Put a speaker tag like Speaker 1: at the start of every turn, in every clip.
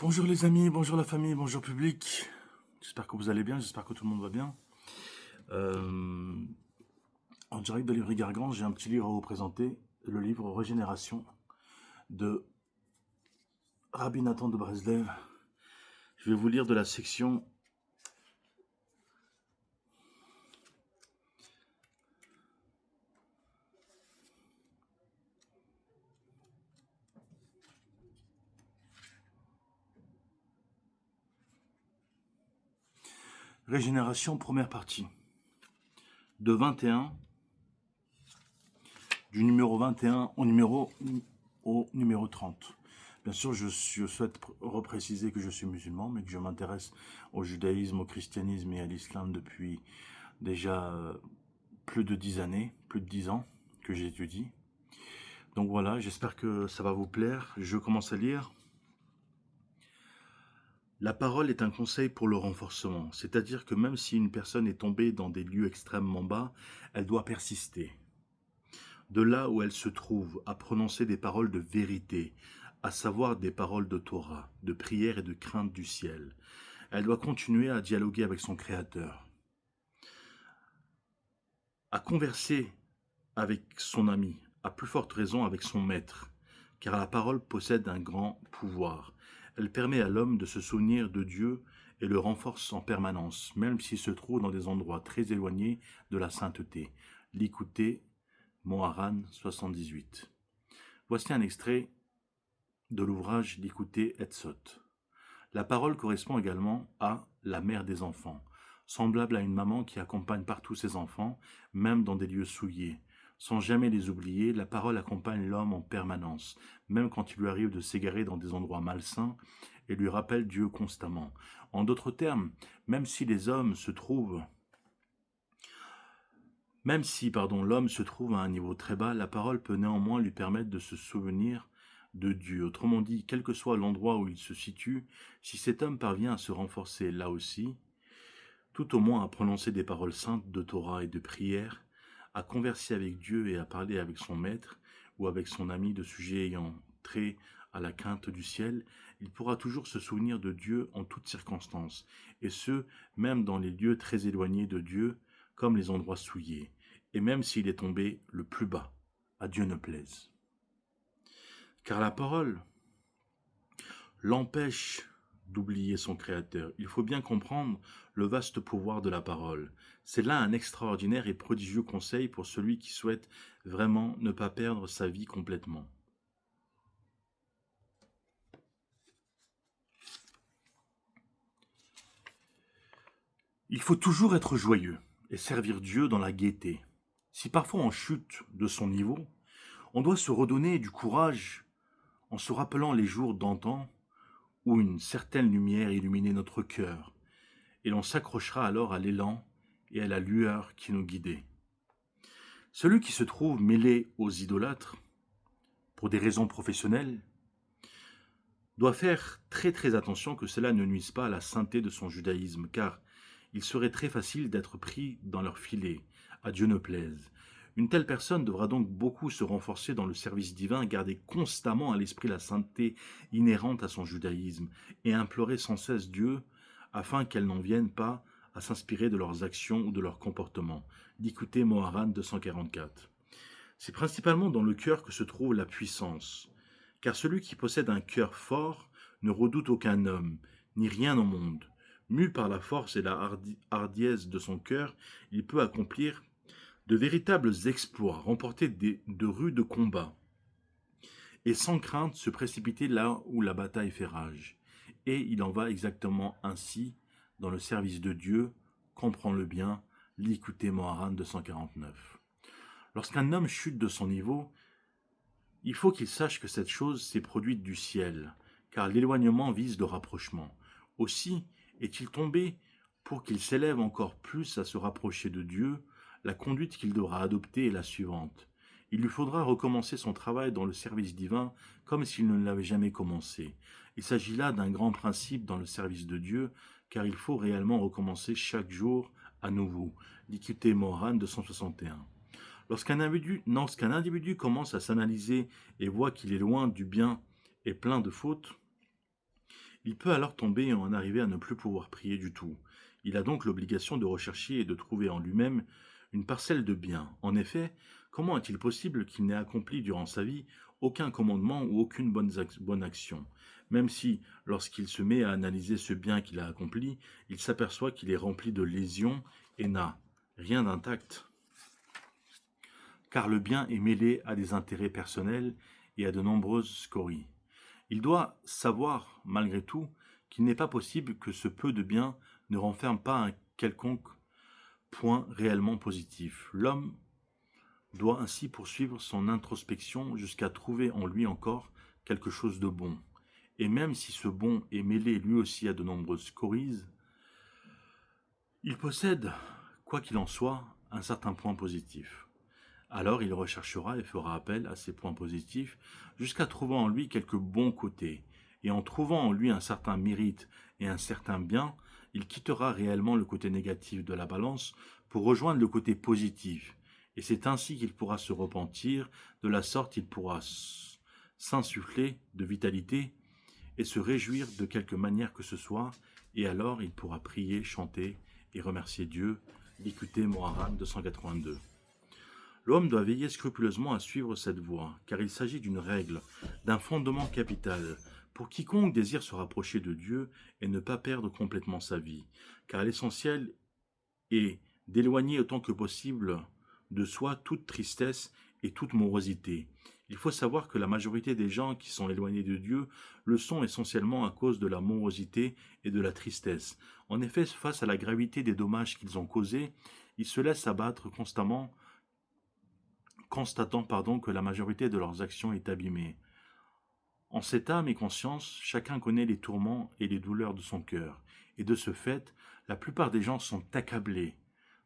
Speaker 1: Bonjour les amis, bonjour la famille, bonjour public. J'espère que vous allez bien, j'espère que tout le monde va bien. Euh, En direct de Livry Gargan, j'ai un petit livre à vous présenter, le livre Régénération de Rabbi Nathan de Breslev. Je vais vous lire de la section Régénération, première partie, de 21, du numéro 21 au numéro 30. Bien sûr, je souhaite repréciser que je suis musulman, mais que je m'intéresse au judaïsme, au christianisme et à l'islam depuis déjà plus de 10 années, plus de 10 ans que j'étudie. Donc voilà, j'espère que ça va vous plaire. Je commence à lire. La parole est un conseil pour le renforcement, c'est-à-dire que même si une personne est tombée dans des lieux extrêmement bas, elle doit persister. De là où elle se trouve, à prononcer des paroles de vérité, à savoir des paroles de Torah, de prière et de crainte du ciel. Elle doit continuer à dialoguer avec son Créateur, à converser avec son ami, à plus forte raison avec son maître, car la parole possède un grand pouvoir. Elle permet à l'homme de se souvenir de Dieu et le renforce en permanence, même s'il se trouve dans des endroits très éloignés de la sainteté. L'écouter, Moharan 78. Voici un extrait de l'ouvrage L'écouter Etzot. La parole correspond également à la mère des enfants, semblable à une maman qui accompagne partout ses enfants, même dans des lieux souillés. Sans jamais les oublier, la parole accompagne l'homme en permanence, même quand il lui arrive de s'égarer dans des endroits malsains, et lui rappelle Dieu constamment. En d'autres termes, même si les hommes se trouvent même si, l'homme se trouve à un niveau très bas, la parole peut néanmoins lui permettre de se souvenir de Dieu. Autrement dit, quel que soit l'endroit où il se situe, si cet homme parvient à se renforcer là aussi, tout au moins à prononcer des paroles saintes de Torah et de prière, à converser avec Dieu et à parler avec son maître ou avec son ami de sujets ayant trait à la crainte du ciel, il pourra toujours se souvenir de Dieu en toutes circonstances, et ce, même dans les lieux très éloignés de Dieu, comme les endroits souillés, et même s'il est tombé le plus bas, à Dieu ne plaise. Car la parole l'empêche d'oublier son Créateur. Il faut bien comprendre le vaste pouvoir de la parole. C'est là un extraordinaire et prodigieux conseil pour celui qui souhaite vraiment ne pas perdre sa vie complètement. Il faut toujours être joyeux et servir Dieu dans la gaieté. Si parfois on chute de son niveau, on doit se redonner du courage en se rappelant les jours d'antan où une certaine lumière illuminait notre cœur, et l'on s'accrochera alors à l'élan et à la lueur qui nous guidait. Celui qui se trouve mêlé aux idolâtres, pour des raisons professionnelles, doit faire très très attention que cela ne nuise pas à la sainteté de son judaïsme, car il serait très facile d'être pris dans leur filet, à Dieu ne plaise. Une telle personne devra donc beaucoup se renforcer dans le service divin, garder constamment à l'esprit la sainteté inhérente à son judaïsme, et implorer sans cesse Dieu, afin qu'elle n'en vienne pas à s'inspirer de leurs actions ou de leurs comportements. D'écouter Moharan 244. C'est principalement dans le cœur que se trouve la puissance, car celui qui possède un cœur fort ne redoute aucun homme, ni rien au monde. Mu par la force et la hardiesse de son cœur, il peut accomplir de véritables exploits, remporter de rudes combats, et sans crainte se précipiter là où la bataille fait rage. Et il en va exactement ainsi dans le service de Dieu, comprends-le bien, l'écouter Moharan 249. Lorsqu'un homme chute de son niveau, il faut qu'il sache que cette chose s'est produite du ciel, car l'éloignement vise le rapprochement. Aussi est-il tombé pour qu'il s'élève encore plus à se rapprocher de Dieu. La conduite qu'il devra adopter est la suivante. Il lui faudra recommencer son travail dans le service divin comme s'il ne l'avait jamais commencé. Il s'agit là d'un grand principe dans le service de Dieu, car il faut réellement recommencer chaque jour à nouveau. L'équité Moran 261. Lorsqu'un individu commence à s'analyser et voit qu'il est loin du bien et plein de fautes, Il peut alors tomber et en arriver à ne plus pouvoir prier du tout. Il a donc l'obligation de rechercher et de trouver en lui-même une parcelle de bien. En effet, comment est-il possible qu'il n'ait accompli durant sa vie aucun commandement ou aucune bonne action, même si, lorsqu'il se met à analyser ce bien qu'il a accompli, il s'aperçoit qu'il est rempli de lésions et n'a rien d'intact, car le bien est mêlé à des intérêts personnels et à de nombreuses scories. Il doit savoir, malgré tout, qu'il n'est pas possible que ce peu de bien ne renferme pas un quelconque point réellement positif. L'homme doit ainsi poursuivre son introspection jusqu'à trouver en lui encore quelque chose de bon. Et même si ce bon est mêlé lui aussi à de nombreuses scories, il possède, quoi qu'il en soit, un certain point positif. Alors il recherchera et fera appel à ces points positifs jusqu'à trouver en lui quelques bons côtés. Et en trouvant en lui un certain mérite et un certain bien, il quittera réellement le côté négatif de la balance pour rejoindre le côté positif. Et c'est ainsi qu'il pourra se repentir, de la sorte il pourra s'insuffler de vitalité et se réjouir de quelque manière que ce soit, et alors il pourra prier, chanter et remercier Dieu. L'écouter Moharan 282. L'homme doit veiller scrupuleusement à suivre cette voie, car il s'agit d'une règle, d'un fondement capital, pour quiconque désire se rapprocher de Dieu et ne pas perdre complètement sa vie, car l'essentiel est d'éloigner autant que possible de soi toute tristesse et toute morosité. Il faut savoir que la majorité des gens qui sont éloignés de Dieu le sont essentiellement à cause de la morosité et de la tristesse. En effet, face à la gravité des dommages qu'ils ont causés, ils se laissent abattre constamment, constatant que la majorité de leurs actions est abîmée. En cette âme et conscience, chacun connaît les tourments et les douleurs de son cœur, et de ce fait, la plupart des gens sont accablés,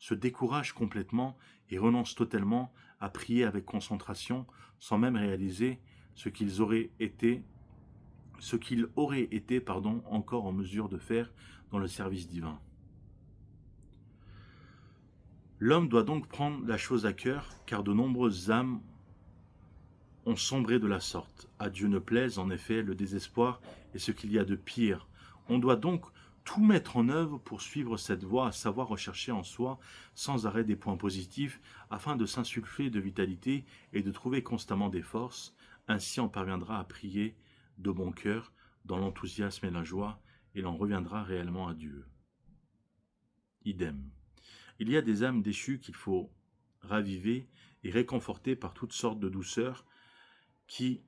Speaker 1: se découragent complètement et renoncent totalement à prier avec concentration, sans même réaliser ce qu'ils auraient été, encore en mesure de faire dans le service divin. L'homme doit donc prendre la chose à cœur, car de nombreuses âmes ont sombré de la sorte. À Dieu ne plaise, en effet, le désespoir est ce qu'il y a de pire. On doit donc tout mettre en œuvre pour suivre cette voie, à savoir rechercher en soi sans arrêt des points positifs, afin de s'insuffler de vitalité et de trouver constamment des forces. Ainsi on parviendra à prier de bon cœur, dans l'enthousiasme et la joie, et l'on reviendra réellement à Dieu. Idem. Il y a des âmes déchues qu'il faut raviver et réconforter par toutes sortes de douceurs qui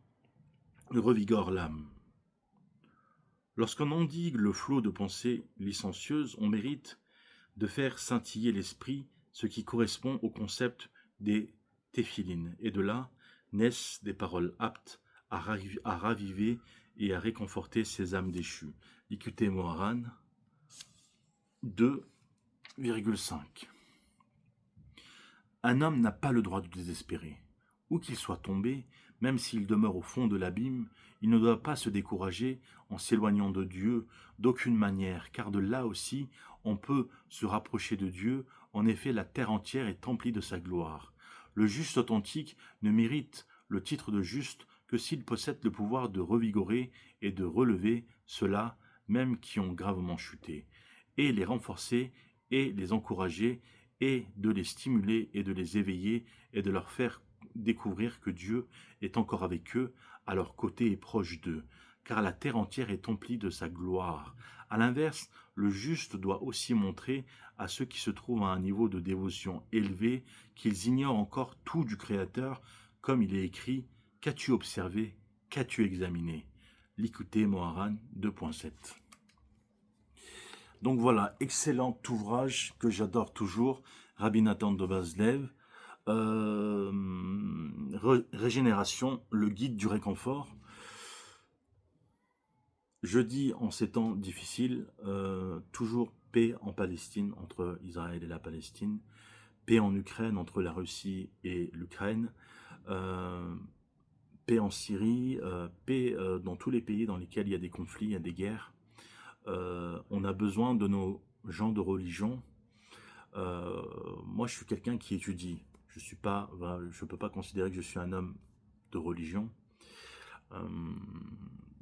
Speaker 1: revigorent l'âme. Lorsqu'on endigue le flot de pensées licencieuses, on mérite de faire scintiller l'esprit, ce qui correspond au concept des téphilines, et de là naissent des paroles aptes à raviver et à réconforter ces âmes déchues. L'écouter Moharan 2,5. Un homme n'a pas le droit de désespérer. Où qu'il soit tombé, même s'il demeure au fond de l'abîme, il ne doit pas se décourager en s'éloignant de Dieu d'aucune manière, car de là aussi on peut se rapprocher de Dieu. En effet, la terre entière est emplie de sa gloire. Le juste authentique ne mérite le titre de juste que s'il possède le pouvoir de revigorer et de relever ceux-là même qui ont gravement chuté, et les renforcer et les encourager, et de les stimuler et de les éveiller et de leur faire découvrir que Dieu est encore avec eux, à leur côté et proche d'eux, car la terre entière est emplie de sa gloire. À l'inverse, le juste doit aussi montrer à ceux qui se trouvent à un niveau de dévotion élevé qu'ils ignorent encore tout du Créateur, comme il est écrit « Qu'as-tu observé? Qu'as-tu examiné ?» L'écouter Moharan 2.7. Donc voilà, excellent ouvrage que j'adore toujours, Rabbi Nathan de Bazlev, Régénération, le guide du réconfort. Je dis en ces temps difficiles, toujours paix en Palestine, entre Israël et la Palestine, paix en Ukraine, entre la Russie et l'Ukraine, paix en Syrie, paix dans tous les pays dans lesquels il y a des conflits, il y a des guerres. On a besoin de nos gens de religion. Moi, je suis quelqu'un qui étudie. Je peux pas considérer que je suis un homme de religion.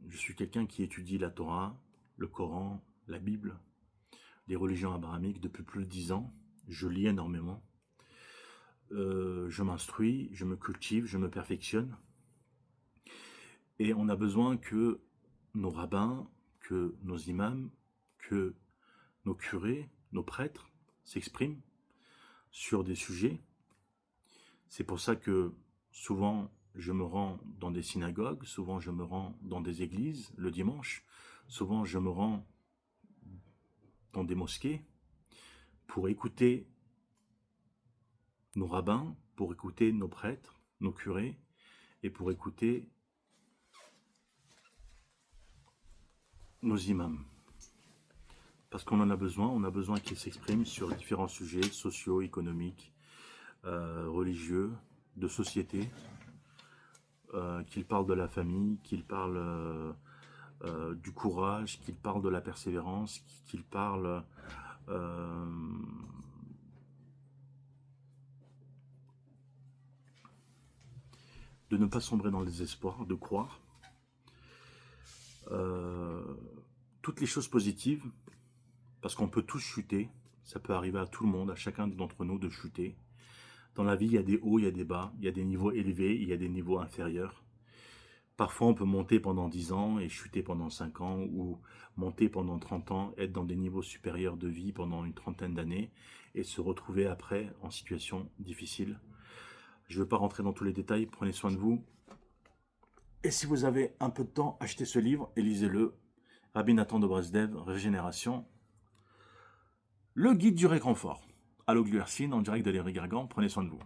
Speaker 1: Je suis quelqu'un qui étudie la Torah, le Coran, la Bible, les religions abrahamiques depuis plus de 10 ans. Je lis énormément. Je m'instruis, je me cultive, je me perfectionne. Et on a besoin que nos rabbins, que nos imams, que nos curés, nos prêtres s'expriment sur des sujets. C'est pour ça que souvent je me rends dans des synagogues, souvent je me rends dans des églises le dimanche, souvent je me rends dans des mosquées pour écouter nos rabbins, pour écouter nos prêtres, nos curés, et pour écouter nos imams. Parce qu'on en a besoin, on a besoin qu'ils s'expriment sur différents sujets sociaux, économiques, religieux, de société, qu'ils parlent de la famille, qu'ils parlent du courage, qu'ils parlent de la persévérance, qu'ils parlent de ne pas sombrer dans le désespoir, de croire. Toutes les choses positives, parce qu'on peut tous chuter, ça peut arriver à tout le monde, à chacun d'entre nous de chuter. Dans la vie, il y a des hauts, il y a des bas, il y a des niveaux élevés, il y a des niveaux inférieurs. Parfois, on peut monter pendant 10 ans et chuter pendant 5 ans, ou monter pendant 30 ans, être dans des niveaux supérieurs de vie pendant une trentaine d'années, et se retrouver après en situation difficile. Je ne veux pas rentrer dans tous les détails, prenez soin de vous. Et si vous avez un peu de temps, achetez ce livre et lisez-le. Rabbi Nathan de Breslev, Régénération. Le guide du réconfort. Allo Gluercine, en direct de l'Héry Gargan, prenez soin de vous.